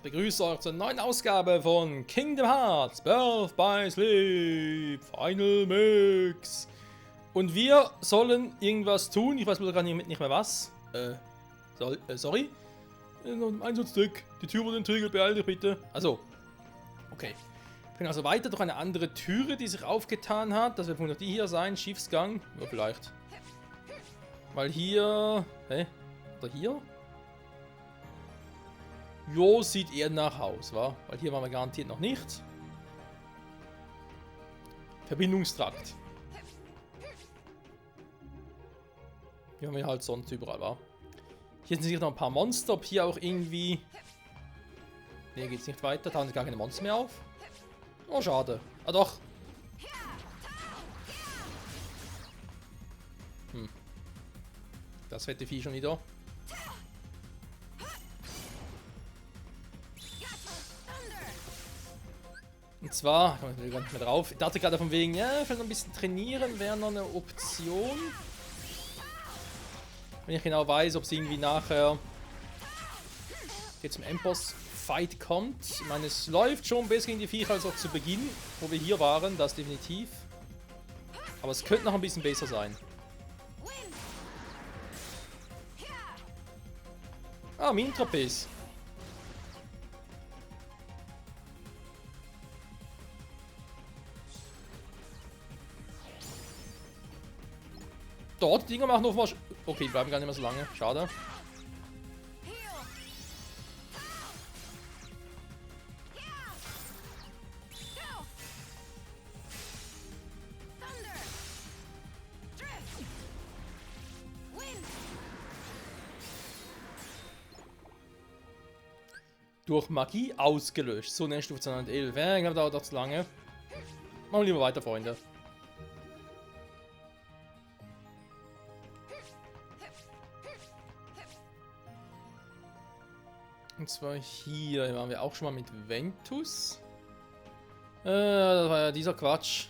Ich begrüße euch zur neuen Ausgabe von Kingdom Hearts Birth by Sleep Final Mix. Und wir sollen irgendwas tun. Ich weiß gerade nicht mehr was. Sorry. Einsatzdeck. Die Tür wurde entriegelt. Beeil dich bitte. Also. Okay. Wir können also weiter durch eine andere Türe, die sich aufgetan hat. Das wird wohl noch die hier sein. Schiffsgang. Ja, vielleicht. Weil hier... Hä? Oder hier? Jo, sieht eher nach Haus, wa? Weil hier waren wir garantiert noch nicht. Verbindungstrakt. Hier haben wir halt sonst überall, wa? Hier sind sicher noch ein paar Monster. Ob hier auch irgendwie... Ne, geht's nicht weiter. Da haben gar keine Monster mehr auf. Oh, schade. Ah, doch. Das fette Vieh schon wieder. Und zwar, ich komme gar nicht mehr drauf. Ich dachte gerade von wegen, ja, vielleicht noch ein bisschen trainieren wäre noch eine Option. Wenn ich genau weiß, ob es irgendwie nachher jetzt zum Endboss-Fight kommt. Ich meine, es läuft schon besser gegen die Viecher als auch zu Beginn, wo wir hier waren, das definitiv. Aber es könnte noch ein bisschen besser sein. Ah, Mini-Trapez. Dort, die Dinger machen noch mal... Okay, die bleiben gar nicht mehr so lange. Schade. Durch Magie ausgelöscht. So, nächste Stufe 211. Ja, ich glaube, dauert doch zu lange. Machen wir lieber weiter, Freunde. Und zwar hier waren wir auch schon mal mit Ventus. Das war ja dieser Quatsch.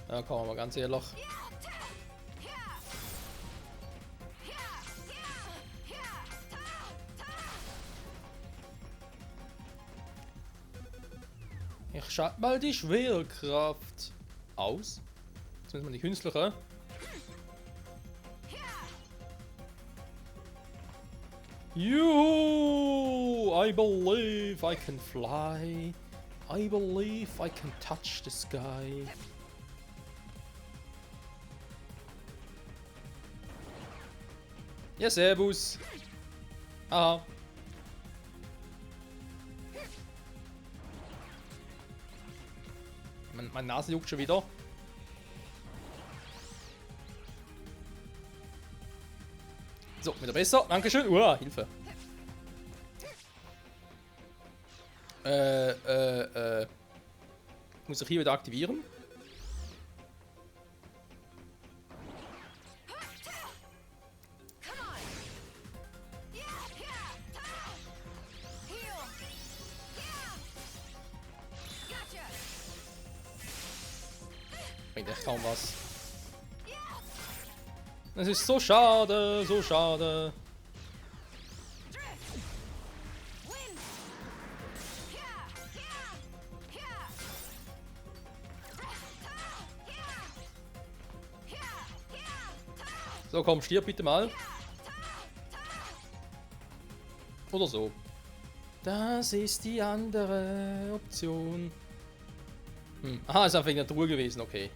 Ja, kommen wir mal ganz ehrlich. Ich schalte mal die Schwerkraft aus. Jetzt müssen wir die künstliche. Juhu! I believe I can fly. I believe I can touch the sky. Ja, servus. Aha. Meine Nase juckt schon wieder. So, wieder besser. Dankeschön. Hilfe. Muss ich hier wieder aktivieren? Bringt echt kaum was. Das ist so schade, so schade. So, komm, stirb bitte mal. Oder so. Das ist die andere Option. Aha, ist einfach in der Truhe gewesen, okay.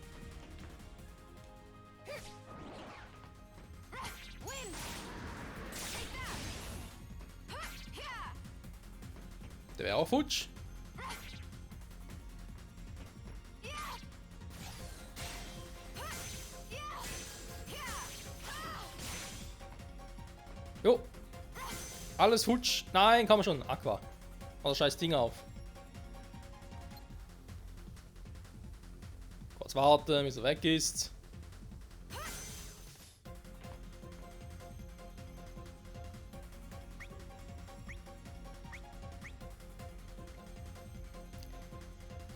Der wäre auch futsch. Jo. Alles futsch. Nein, kann man schon. Aqua. Oder scheiß Ding auf. Kurz warten, bis er weg ist.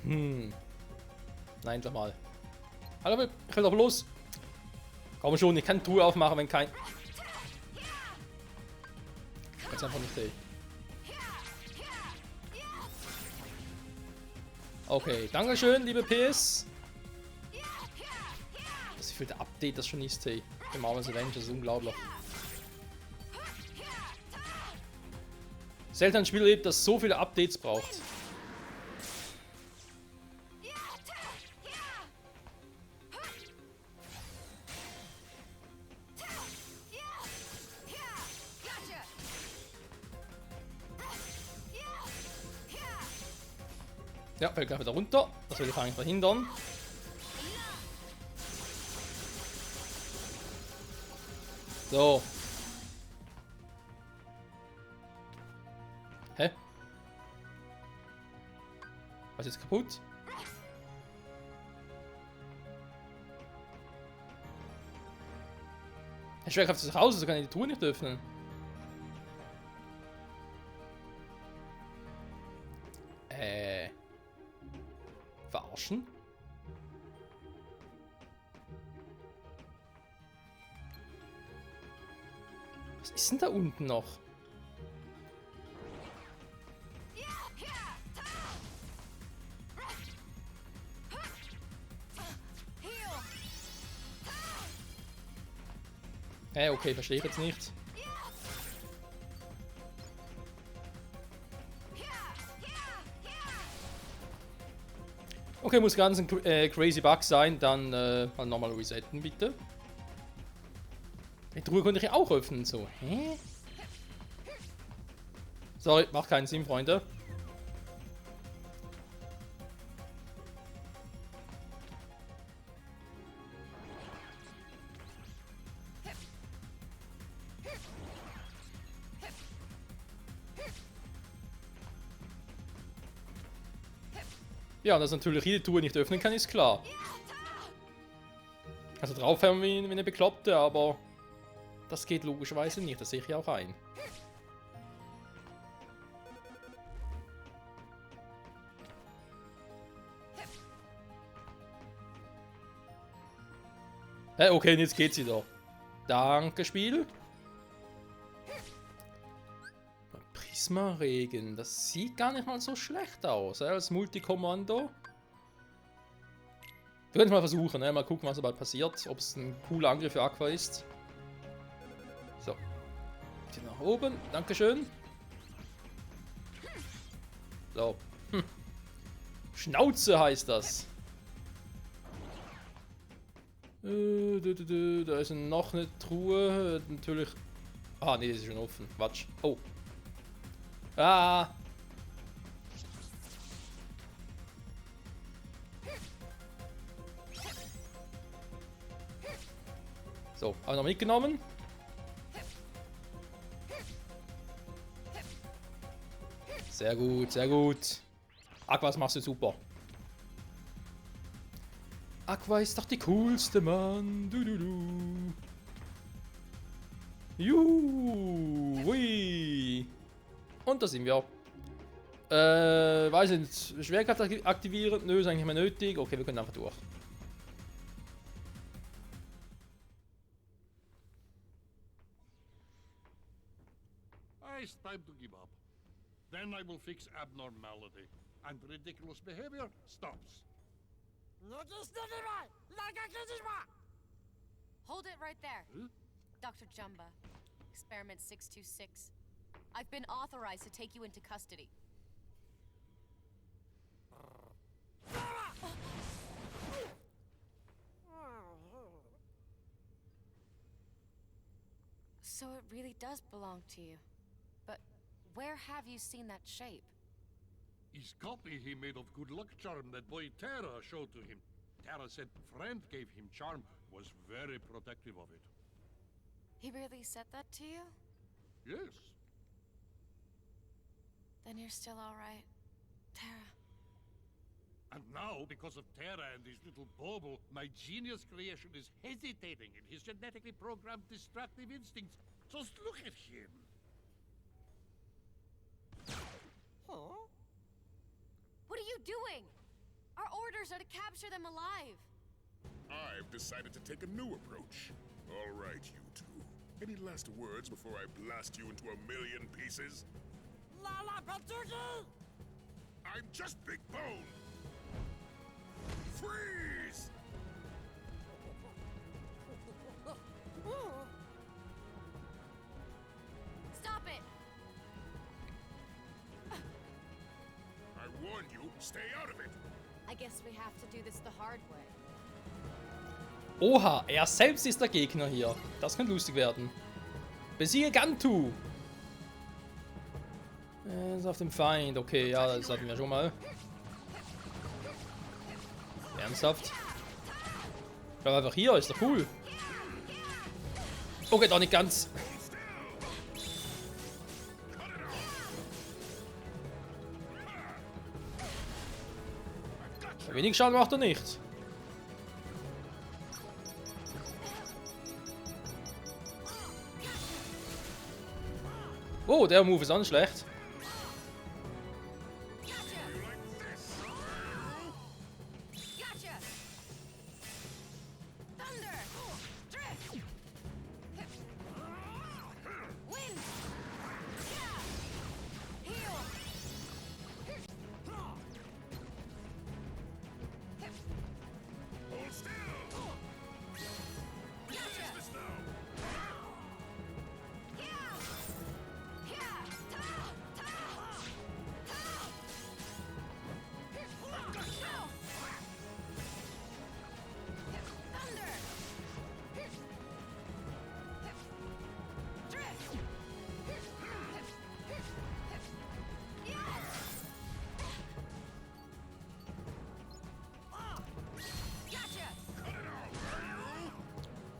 Nein, doch mal. Hallo, ich will doch los. Komm schon, ich kann die Truhe aufmachen, wenn kein... Jetzt einfach nicht ey. Okay, dankeschön, liebe PS. Das viele Update das schon ist, hey. Im Marvel's Avengers, das ist unglaublich. Selten ein Spiel erlebt, das so viele Updates braucht. Ja, fällt gleich wieder runter. Das will ich eigentlich verhindern. So. Hä? Was ist jetzt kaputt? Herr Schwerkraft ist raus, also kann ich die Truhe nicht öffnen. Verarschen? Was ist denn da unten noch? Okay, verstehe ich jetzt nicht. Okay, muss ganz ein crazy Bug sein, dann mal nochmal resetten, bitte. Die Truhe konnte ich ja auch öffnen, so. Hä? Sorry, macht keinen Sinn, Freunde. Ja, dass natürlich jede Truhe nicht öffnen kann, ist klar. Also draufhören wie eine Bekloppte, aber das geht logischerweise nicht, das sehe ich ja auch ein. Okay, und jetzt geht sie doch. Danke, Spiel. Prisma-Regen, das sieht gar nicht mal so schlecht aus, als Multikommando. Wir können es mal versuchen, mal gucken, was dabei passiert, ob es ein cooler Angriff für Aqua ist. So. Geht nach oben, dankeschön. So. Schnauze heißt das. Da ist noch eine Truhe, natürlich... Ah, nee, die ist schon offen, Quatsch. Oh. Ah! So, haben wir noch mitgenommen. Sehr gut, sehr gut. Aqua, das machst du super. Aqua ist doch die coolste, Mann. Du. Juhu, hui. Und da sind wir. Weiß nicht, Schwerkraft aktivieren? Nö, ist eigentlich nicht mehr nötig. Okay, wir können einfach durch. It's time to give up. Then I will fix abnormality, and ridiculous behavior stops. Hold it right there. Huh? Dr. Jumba, Experiment 626. I've been authorized to take you into custody. So it really does belong to you. But where have you seen that shape? His copy he made of good luck charm that boy Terra showed to him. Terra said friend gave him charm, was very protective of it. He really said that to you? Yes. Then you're still alright, Terra. And now, because of Terra and his little Bobo, my genius creation is hesitating in his genetically programmed destructive instincts. Just look at him. What are you doing? Our orders are to capture them alive. I've decided to take a new approach. All right, you two. Any last words before I blast you into a million pieces? Lala Patuki! I'm just Big Bone! Freeze! Stop it! I warned you, stay out of it! I guess we have to do this the hard way. Oha, er selbst ist der Gegner hier. Das kann lustig werden. Besiege Gantu! Er ist auf dem Feind. Okay, ja, das hatten wir schon mal. Ernsthaft? Ich bleib einfach hier, ist doch cool. Okay, doch nicht ganz. Wenig Schaden macht er nicht. Oh, der Move ist auch nicht schlecht.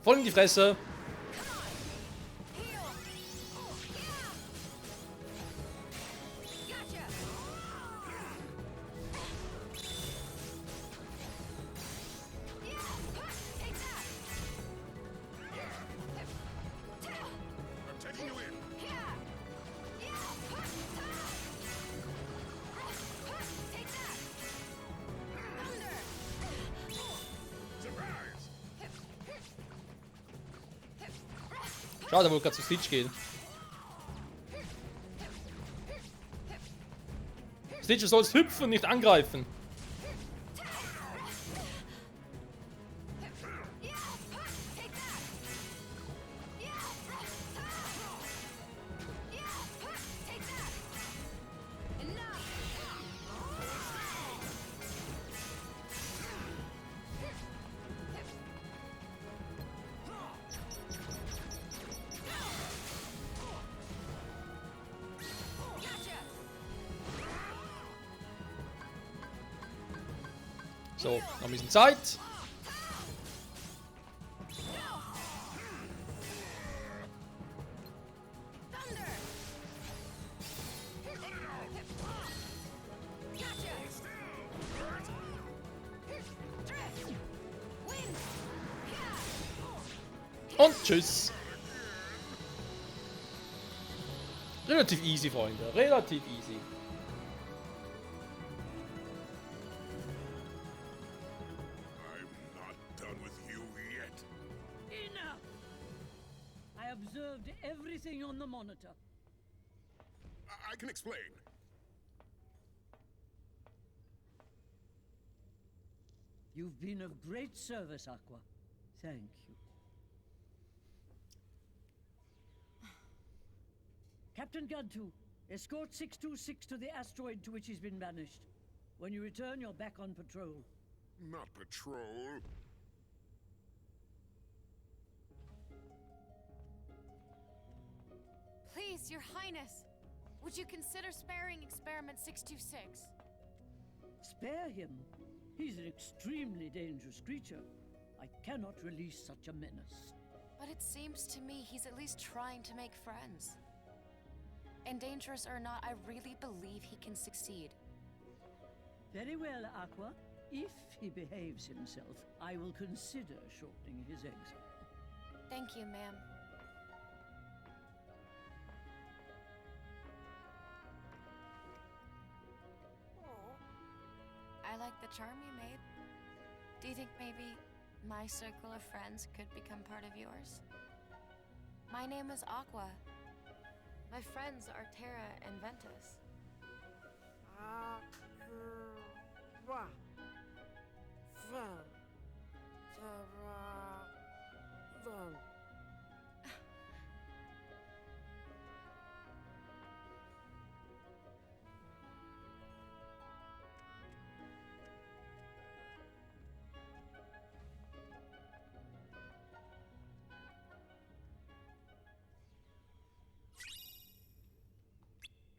Voll in die Fresse. Schade, er wollte gerade zu Stitch gehen. Stitch, du sollst hüpfen, nicht angreifen. So, noch ein bisschen Zeit. Und tschüss. Relativ easy, Freunde. Relativ easy. Observed everything on the monitor. I can explain. You've been of great service, Aqua. Thank you. Captain Gantu, escort 626 to the asteroid to which he's been banished. When you return, you're back on patrol. Not patrol. Please, Your Highness, would you consider sparing Experiment 626? Spare him? He's an extremely dangerous creature. I cannot release such a menace. But it seems to me he's at least trying to make friends. And dangerous or not, I really believe he can succeed. Very well, Aqua. If he behaves himself, I will consider shortening his exile. Thank you, ma'am. I like the charm you made. Do you think maybe my circle of friends could become part of yours? My name is Aqua. My friends are Terra and Ventus.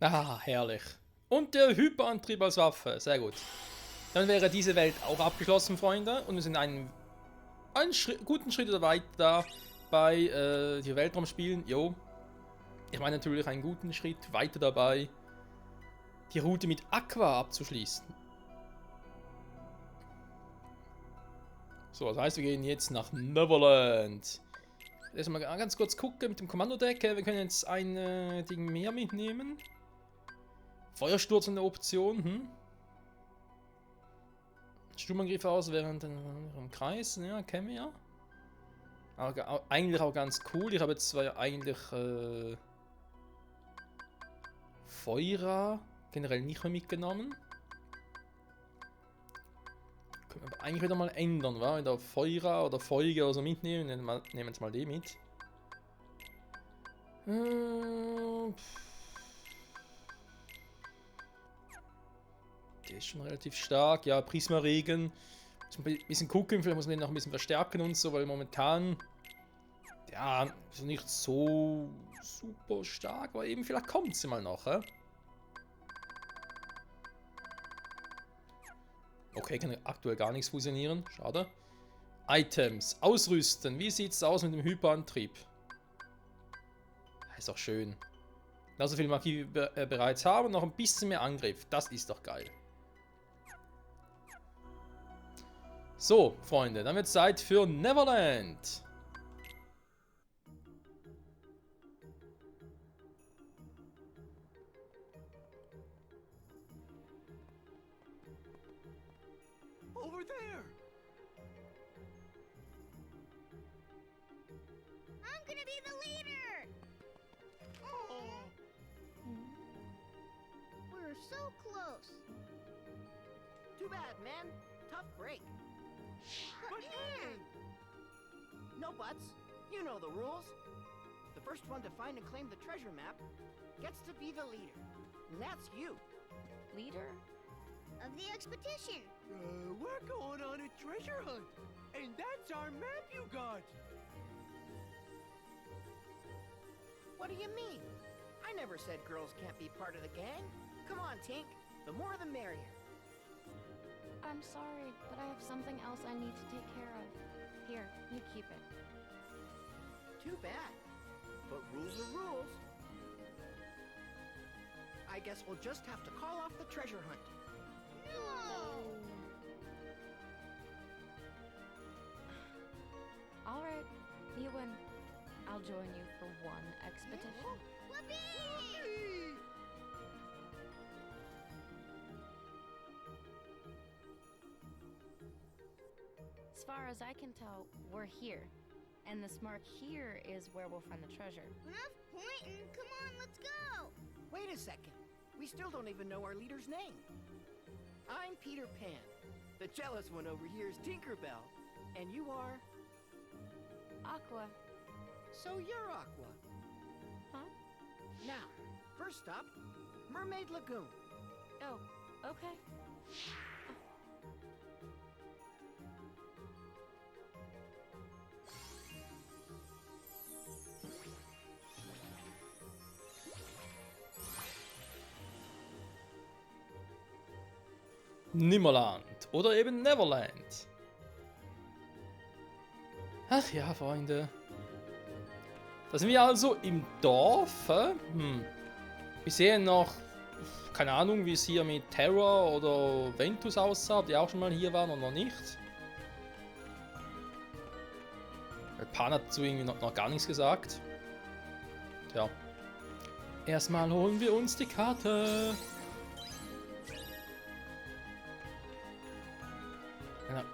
Ah, herrlich. Und der Hyperantrieb als Waffe. Sehr gut. Dann wäre diese Welt auch abgeschlossen, Freunde. Und wir sind einen guten Schritt weiter da bei die Weltraumspielen. Jo. Ich meine natürlich einen guten Schritt weiter dabei, die Route mit Aqua abzuschließen. So, das heißt, wir gehen jetzt nach Neverland. Erstmal ganz kurz gucken mit dem Kommandodeck. Wir können jetzt ein Ding mehr mitnehmen. Feuersturz eine Option. Sturmangriff aus während im Kreis. Ja, kennen wir ja. Aber eigentlich auch ganz cool. Ich habe jetzt zwar eigentlich Feuer generell nicht mehr mitgenommen. Können wir aber eigentlich wieder mal ändern, wa? Wieder Feuer oder Folge oder so mitnehmen. Nehmen wir jetzt mal die mit. Der ist schon relativ stark. Ja, Prismaregen. Muss ein bisschen gucken, vielleicht muss man den noch ein bisschen verstärken und so, weil momentan. Ja, ist nicht so super stark, aber eben vielleicht kommt sie mal noch, hä? Okay, kann aktuell gar nichts fusionieren. Schade. Items. Ausrüsten. Wie sieht es aus mit dem Hyperantrieb? Ist doch schön. Genauso viel Magie bereits haben, noch ein bisschen mehr Angriff. Das ist doch geil. So, Freunde, dann wird es Zeit für Neverland. Over there. I'm gonna be the leader! Oh. We're so close. Too bad, man. Tough break. But hey! No buts. You know the rules. The first one to find and claim the treasure map gets to be the leader. And that's you. Leader? Of the expedition. We're going on a treasure hunt. And that's our map you got. What do you mean? I never said girls can't be part of the gang. Come on, Tink. The more the merrier. I'm sorry, but I have something else I need to take care of. Here, you keep it. Too bad. But rules are rules. I guess we'll just have to call off the treasure hunt. No! Alright, you win. I'll join you for one expedition. Whoopee! As far as I can tell, we're here. And this mark here is where we'll find the treasure. Enough pointing. Come on, let's go. Wait a second. We still don't even know our leader's name. I'm Peter Pan. The jealous one over here is Tinkerbell. And you are? Aqua. So you're Aqua. Huh? Now, first stop, Mermaid Lagoon. Oh, okay. Nimmerland oder eben Neverland. Ach ja, Freunde. Da sind wir also im Dorf. Wir sehen noch, keine Ahnung, wie es hier mit Terra oder Ventus aussah, die auch schon mal hier waren oder noch nicht. Pan hat dazu irgendwie noch gar nichts gesagt. Tja. Erstmal holen wir uns die Karte.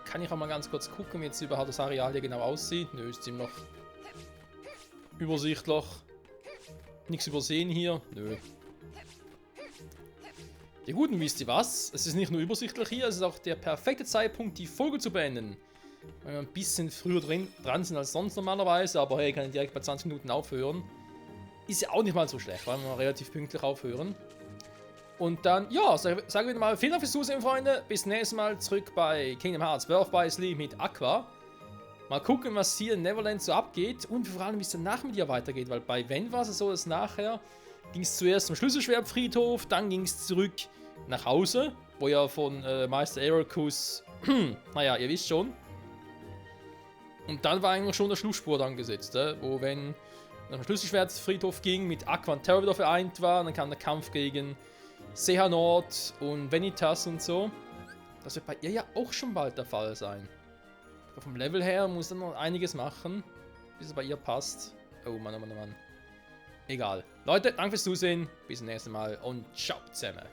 kann ich auch mal ganz kurz gucken, wie jetzt überhaupt das Areal hier genau aussieht. Nö, ist ziemlich übersichtlich. Nichts übersehen hier. Nö. Ja gut, und wisst ihr was? Es ist nicht nur übersichtlich hier, es ist auch der perfekte Zeitpunkt, die Folge zu beenden. Weil wir ein bisschen früher dran sind als sonst normalerweise, aber hey, kann ich direkt bei 20 Minuten aufhören. Ist ja auch nicht mal so schlecht, weil wir relativ pünktlich aufhören. Und dann, ja, sagen wir wieder mal vielen Dank fürs Zusehen, Freunde. Bis nächstes Mal zurück bei Kingdom Hearts Birth by Sleep mit Aqua. Mal gucken, was hier in Neverland so abgeht und vor allem, wie es danach mit ihr weitergeht, weil bei Ven war es so, dass nachher ging es zuerst zum Schlüsselschwertfriedhof, dann ging es zurück nach Hause, wo ja von Meister Ericus, naja, ihr wisst schon. Und dann war eigentlich schon der Schlussspurt angesetzt, wo wenn nach dem Schlüsselschwertfriedhof ging, mit Aqua und Terra wieder vereint war, dann kam der Kampf gegen Xehanort und Vanitas und so. Das wird bei ihr ja auch schon bald der Fall sein. Aber vom Level her muss dann noch einiges machen, bis es bei ihr passt. Oh Mann, oh Mann, oh Mann. Egal. Leute, danke fürs Zusehen, bis zum nächsten Mal und ciao zusammen.